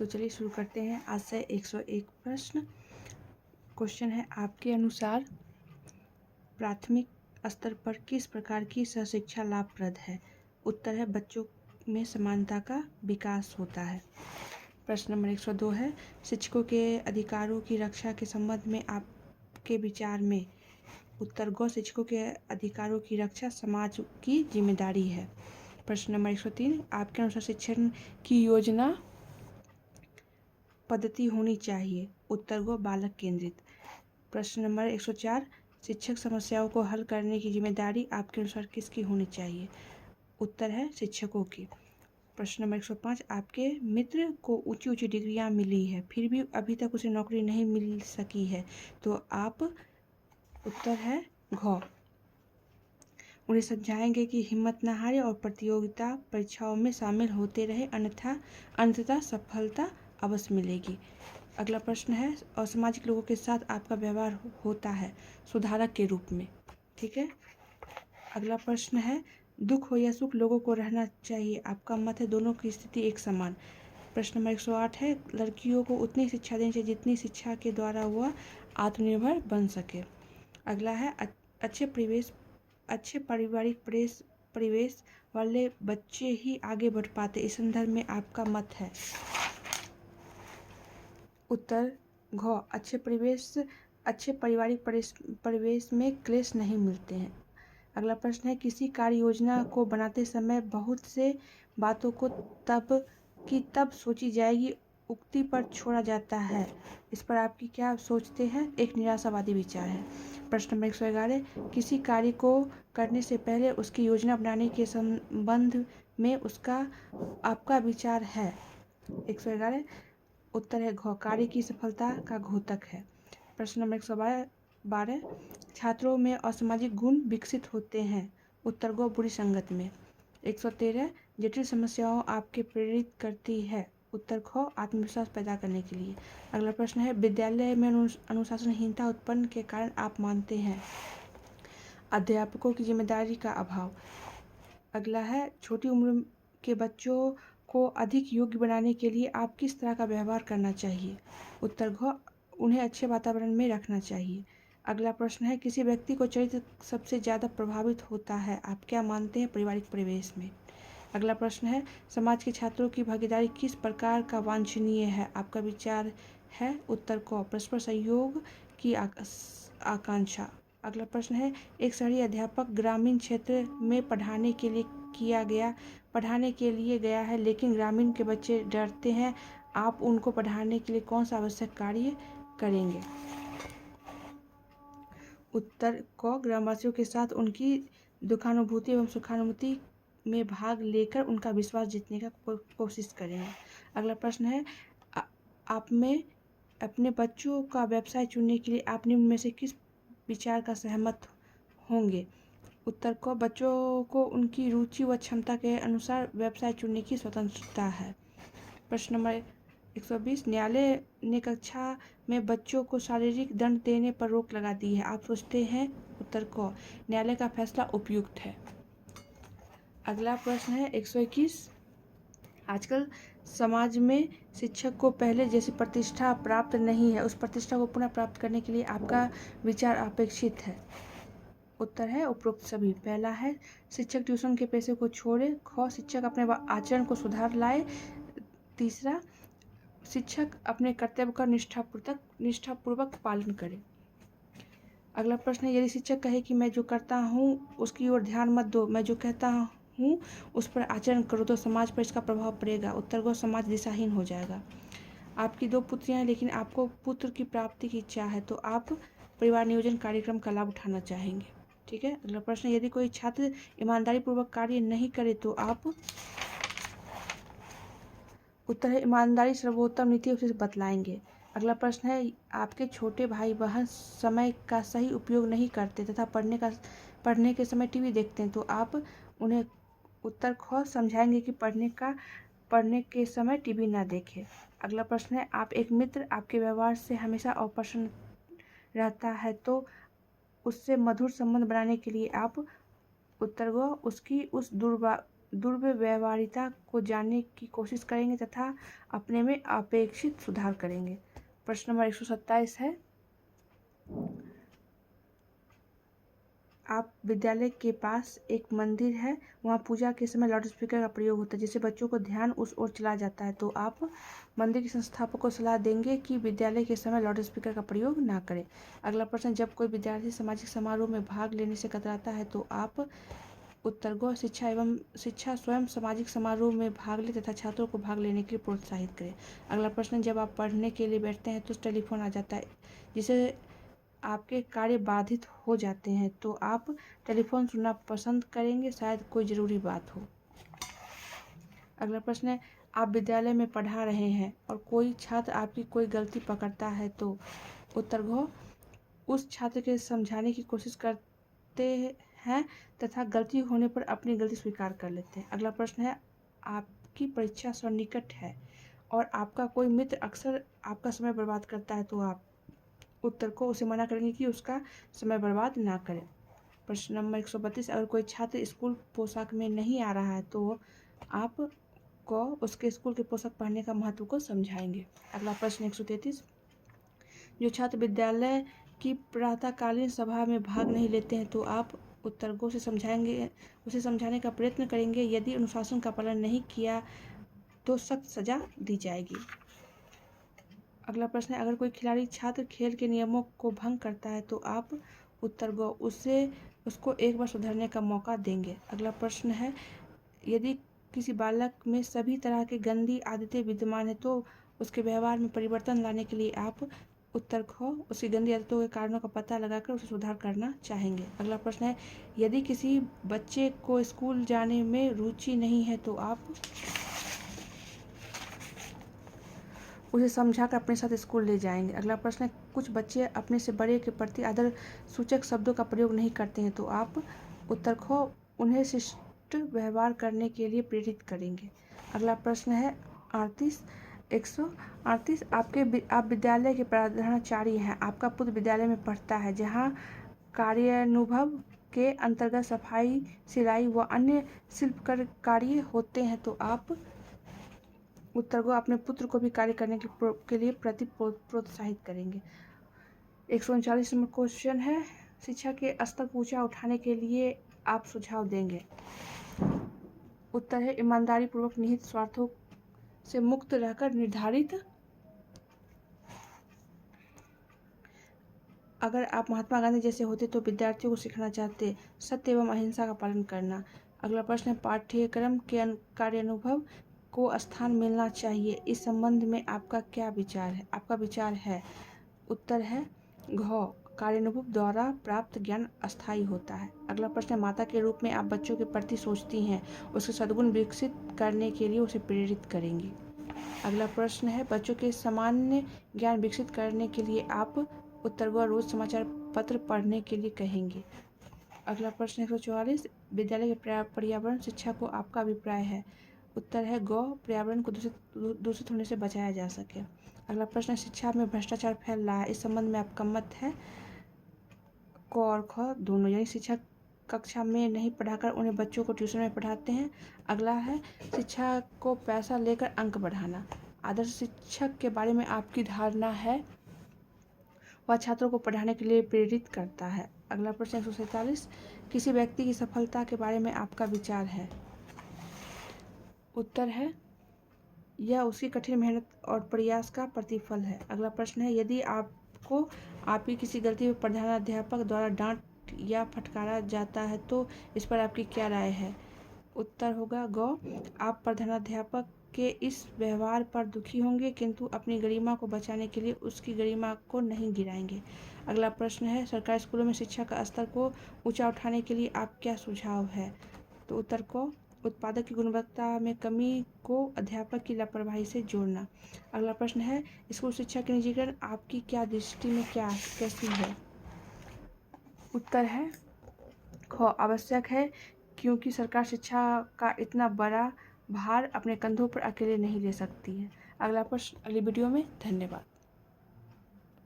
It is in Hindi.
तो चलिए शुरू करते हैं। आज से 101 प्रश्न। क्वेश्चन है, आपके अनुसार प्राथमिक स्तर पर किस प्रकार की सहशिक्षा लाभप्रद है? उत्तर है, बच्चों में समानता का विकास होता है। प्रश्न नंबर 102 है, शिक्षकों के अधिकारों की रक्षा के संबंध में आपके विचार में? उत्तर ग, शिक्षकों के अधिकारों की रक्षा समाज की जिम्मेदारी है। प्रश्न नंबर 103, आपके अनुसार शिक्षण की योजना पद्धति होनी चाहिए? उत्तर गो, बालक केंद्रित। प्रश्न नंबर 104, शिक्षक समस्याओं को हल करने की जिम्मेदारी आपके अनुसार किसकी होनी चाहिए? उत्तर है, शिक्षकों की। प्रश्न नंबर 105, आपके मित्र को ऊंची ऊंची डिग्रियां मिली है, फिर भी अभी तक उसे नौकरी नहीं मिल सकी है, तो आप? उत्तर है घ, उन्हें समझाएंगे कि हिम्मत न हारे और प्रतियोगिता परीक्षाओं में शामिल होते रहे, अन्यथा अंततः सफलता अवश्य मिलेगी। अगला प्रश्न है, असामाजिक लोगों के साथ आपका व्यवहार होता है सुधारक के रूप में? ठीक है। अगला प्रश्न है, दुख हो या सुख लोगों को रहना चाहिए, आपका मत है दोनों की स्थिति एक समान। प्रश्न नंबर 108 है, लड़कियों को उतनी शिक्षा देनी चाहिए जितनी शिक्षा के द्वारा वह आत्मनिर्भर बन सके। अगला है, अच्छे पारिवारिक परिवेश वाले बच्चे ही आगे बढ़ पाते, इस संदर्भ में आपका मत है? उत्तर घ, अच्छे पारिवारिक परिवेश में क्लेश नहीं मिलते हैं। अगला प्रश्न है, किसी कार्य योजना को बनाते समय बहुत से बातों को तब सोची जाएगी उक्ति पर छोड़ा जाता है, इस पर आपकी क्या सोचते हैं? एक निराशावादी विचार है। प्रश्न नंबर 111, किसी कार्य को करने से पहले उसकी योजना बनाने के संबंध में आपका विचार है? 111 उत्तर है घ, कार्य की सफलता का घोतक है। प्रश्न नंबर 112, छात्रों में असामाजिक गुण विकसित होते हैं, उत्तर गो, बुरी संगत में। 113, जटिल समस्याओं आपके प्रेरित करती है, उत्तर ख, आत्मविश्वास पैदा करने के लिए। अगला प्रश्न है, विद्यालय में अनुशासनहीनता उत्पन्न के कारण आप मानते हैं? अध्यापकों की जिम्मेदारी का अभाव। अगला है, छोटी उम्र के बच्चों को अधिक योग्य बनाने के लिए आप किस तरह का व्यवहार करना चाहिए? उत्तर घ, उन्हें अच्छे वातावरण में रखना चाहिए। अगला प्रश्न है, किसी व्यक्ति को चरित्र सबसे ज़्यादा प्रभावित होता है, आप क्या मानते हैं? पारिवारिक परिवेश में। अगला प्रश्न है, समाज के छात्रों की भागीदारी किस प्रकार का वांछनीय है, आपका विचार है? उत्तर क, परस्पर सहयोग की आकांक्षा। अगला प्रश्न है, एक शहरी अध्यापक ग्रामीण क्षेत्र में पढ़ाने के लिए गया है, लेकिन ग्रामीण के बच्चे डरते हैं, आप उनको पढ़ाने के लिए कौन सा आवश्यक कार्य करेंगे? उत्तर क, ग्रामवासियों के साथ उनकी दुखानुभूति एवं सुखानुभूति में भाग लेकर उनका विश्वास जीतने का कोशिश करेंगे। अगला प्रश्न है, आप में अपने बच्चों का व्यवसाय चुनने के लिए आप निम्न में से किस विचार का सहमत होंगे? उत्तर को, बच्चों को उनकी रुचि व क्षमता के अनुसार व्यवसाय चुनने की स्वतंत्रता है। प्रश्न नंबर 120, न्यायालय ने कक्षा में बच्चों को शारीरिक दंड देने पर रोक लगा दी है, आप सोचते हैं? उत्तर को, न्यायालय का फैसला उपयुक्त है। अगला प्रश्न है 121, आजकल समाज में शिक्षक को पहले जैसी प्रतिष्ठा प्राप्त नहीं है, उस प्रतिष्ठा को पुनः प्राप्त करने के लिए आपका विचार अपेक्षित है? उत्तर है उपरोक्त सभी। पहला है, शिक्षक ट्यूशन के पेशे को छोड़े। ख, शिक्षक अपने आचरण को सुधार लाए। तीसरा, शिक्षक अपने कर्तव्य का निष्ठापूर्वक पालन करे। अगला प्रश्न है, यदि शिक्षक कहे कि मैं जो करता हूँ उसकी ओर ध्यान मत दो, मैं जो कहता हूँ उस पर आचरण करो, तो समाज पर इसका प्रभाव पड़ेगा। उत्तर को, समाज दिशाहीन हो जाएगा। आपकी 2 पुत्रियां हैं, लेकिन आपको पुत्र की प्राप्ति की इच्छा है, तो आप परिवार नियोजन कार्यक्रम का लाभ उठाना चाहेंगे। ठीक है। अगला प्रश्न, यदि कोई छात्र ईमानदारी पूर्वक कार्य नहीं करे तो आप? उत्तर है, ईमानदारी सर्वोत्तम नीति उसे बतलाएंगे। अगला प्रश्न है, आपके छोटे भाई बहन समय का सही उपयोग नहीं करते तथा पढ़ने के समय टीवी देखते हैं, तो आप उन्हें? उत्तर ख, समझाएंगे कि पढ़ने के समय टीवी ना देखें। अगला प्रश्न है, आप एक मित्र आपके व्यवहार से हमेशा अप्रसन्न रहता है, तो उससे मधुर संबंध बनाने के लिए आप? उत्तर ग, उसकी उस दुर्व्यवहारिता को जानने की कोशिश करेंगे तथा अपने में अपेक्षित सुधार करेंगे। प्रश्न नंबर 127 है, आप विद्यालय के पास एक मंदिर है, वहाँ पूजा के समय लाउड स्पीकर का प्रयोग होता है जिससे बच्चों को ध्यान उस ओर चला जाता है, तो आप मंदिर के संस्थापक को सलाह देंगे कि विद्यालय के समय लाउड स्पीकर का प्रयोग ना करें। अगला प्रश्न, जब कोई विद्यार्थी सामाजिक समारोह में भाग लेने से कतराता है तो आप उत्तर ग शिक्षा स्वयं सामाजिक समारोह में भाग ले तथा छात्रों को भाग लेने के लिए प्रोत्साहित करें। अगला प्रश्न, जब आप पढ़ने के लिए बैठते हैं तो टेलीफोन आ जाता है जिससे आपके कार्य बाधित हो जाते हैं, तो आप टेलीफोन सुनना पसंद करेंगे, शायद कोई ज़रूरी बात हो। अगला प्रश्न है, आप विद्यालय में पढ़ा रहे हैं और कोई छात्र आपकी कोई गलती पकड़ता है तो उत्तर घ उस छात्र के समझाने की कोशिश करते हैं तथा गलती होने पर अपनी गलती स्वीकार कर लेते हैं। अगला प्रश्न है, आपकी परीक्षा सन्निकट है और आपका कोई मित्र अक्सर आपका समय बर्बाद करता है तो आप उत्तर को उसे मना करेंगे कि उसका समय बर्बाद ना करें। प्रश्न नंबर 132, अगर कोई छात्र स्कूल पोशाक में नहीं आ रहा है तो आप को उसके स्कूल के पोशाक पहनने का महत्व को समझाएंगे। अगला प्रश्न 133, जो छात्र विद्यालय की प्रातःकालीन सभा में भाग नहीं लेते हैं तो आप उत्तर को उसे समझाने का प्रयत्न करेंगे, यदि अनुशासन का पालन नहीं किया तो सख्त सजा दी जाएगी। अगला प्रश्न है, अगर कोई खिलाड़ी छात्र खेल के नियमों को भंग करता है तो आप उत्तर ग उसको एक बार सुधरने का मौका देंगे। अगला प्रश्न है, यदि किसी बालक में सभी तरह की गंदी आदतें विद्यमान है तो उसके व्यवहार में परिवर्तन लाने के लिए आप उत्तर ख उसकी गंदी आदतों के कारणों का पता लगाकर उसे सुधार करना चाहेंगे। अगला प्रश्न है, यदि किसी बच्चे को स्कूल जाने में रुचि नहीं है तो आप उसे समझाकर अपने साथ स्कूल ले जाएंगे। अगला प्रश्न है, कुछ बच्चे अपने से बड़े के प्रति आदर सूचक शब्दों का प्रयोग नहीं करते हैं तो आप उत्तर ख उन्हें शिष्ट व्यवहार करने के लिए प्रेरित करेंगे। अगला प्रश्न है 138, आप विद्यालय के प्राचार्य हैं, आपका पुत्र विद्यालय में पढ़ता है जहाँ कार्यानुभव के अंतर्गत सफाई, सिलाई व अन्य शिल्प कार्य होते हैं तो आप उत्तर को अपने पुत्र को भी कार्य करने के लिए प्रोत्साहित करेंगे। 139 नंबर क्वेश्चन है, शिक्षा के स्तर को ऊंचा उठाने के लिए आप सुझाव देंगे। उत्तर है, ईमानदारी पूर्वक निहित स्वार्थों से मुक्त रहकर निर्धारित। अगर आप महात्मा गांधी जैसे होते तो विद्यार्थियों को सिखाना चाहते सत्य एवं अहिंसा का पालन करना। अगला प्रश्न है, पाठ्यक्रम के कार्यानुभव को स्थान मिलना चाहिए, इस संबंध में आपका विचार है। उत्तर है घ कार्यानुभव द्वारा प्राप्त ज्ञान अस्थायी होता है। अगला प्रश्न है, माता के रूप में आप बच्चों के प्रति सोचती हैं, उसके सद्गुण विकसित करने के लिए उसे प्रेरित करेंगी। अगला प्रश्न है, बच्चों के सामान्य ज्ञान विकसित करने के लिए आप उत्तर ग रोज समाचार पत्र पढ़ने के लिए कहेंगे। अगला प्रश्न 144, विद्यालय के पर्यावरण शिक्षा को आपका अभिप्राय है। उत्तर है ग पर्यावरण को दूषित होने से बचाया जा सके। अगला प्रश्न, शिक्षा में भ्रष्टाचार फैल रहा है, इस संबंध में आपका मत है। क और ख दोनों, यानी शिक्षक कक्षा में नहीं पढ़ाकर उन्हें बच्चों को ट्यूशन में पढ़ाते हैं। अगला है, शिक्षा को पैसा लेकर अंक बढ़ाना। आदर्श शिक्षक के बारे में आपकी धारणा है, वह छात्रों को पढ़ाने के लिए प्रेरित करता है। अगला प्रश्न 147, किसी व्यक्ति की सफलता के बारे में आपका विचार है। उत्तर है, यह उसकी कठिन मेहनत और प्रयास का प्रतिफल है। अगला प्रश्न है, यदि आपको आपकी किसी गलती पर प्रधानाध्यापक द्वारा डांट या फटकारा जाता है तो इस पर आपकी क्या राय है। उत्तर होगा ग आप प्रधानाध्यापक के इस व्यवहार पर दुखी होंगे किंतु अपनी गरिमा को बचाने के लिए उसकी गरिमा को नहीं गिराएंगे। अगला प्रश्न है, सरकारी स्कूलों में शिक्षा का स्तर को ऊंचा उठाने के लिए आप क्या सुझाव है। तो उत्तर को उत्पादक की गुणवत्ता में कमी को अध्यापक की लापरवाही से जोड़ना। अगला प्रश्न है, स्कूल शिक्षा के निजीकरण आपकी क्या दृष्टि में कैसी है। उत्तर है ख आवश्यक है, क्योंकि सरकार शिक्षा का इतना बड़ा भार अपने कंधों पर अकेले नहीं ले सकती है। अगला प्रश्न अगली वीडियो में। धन्यवाद।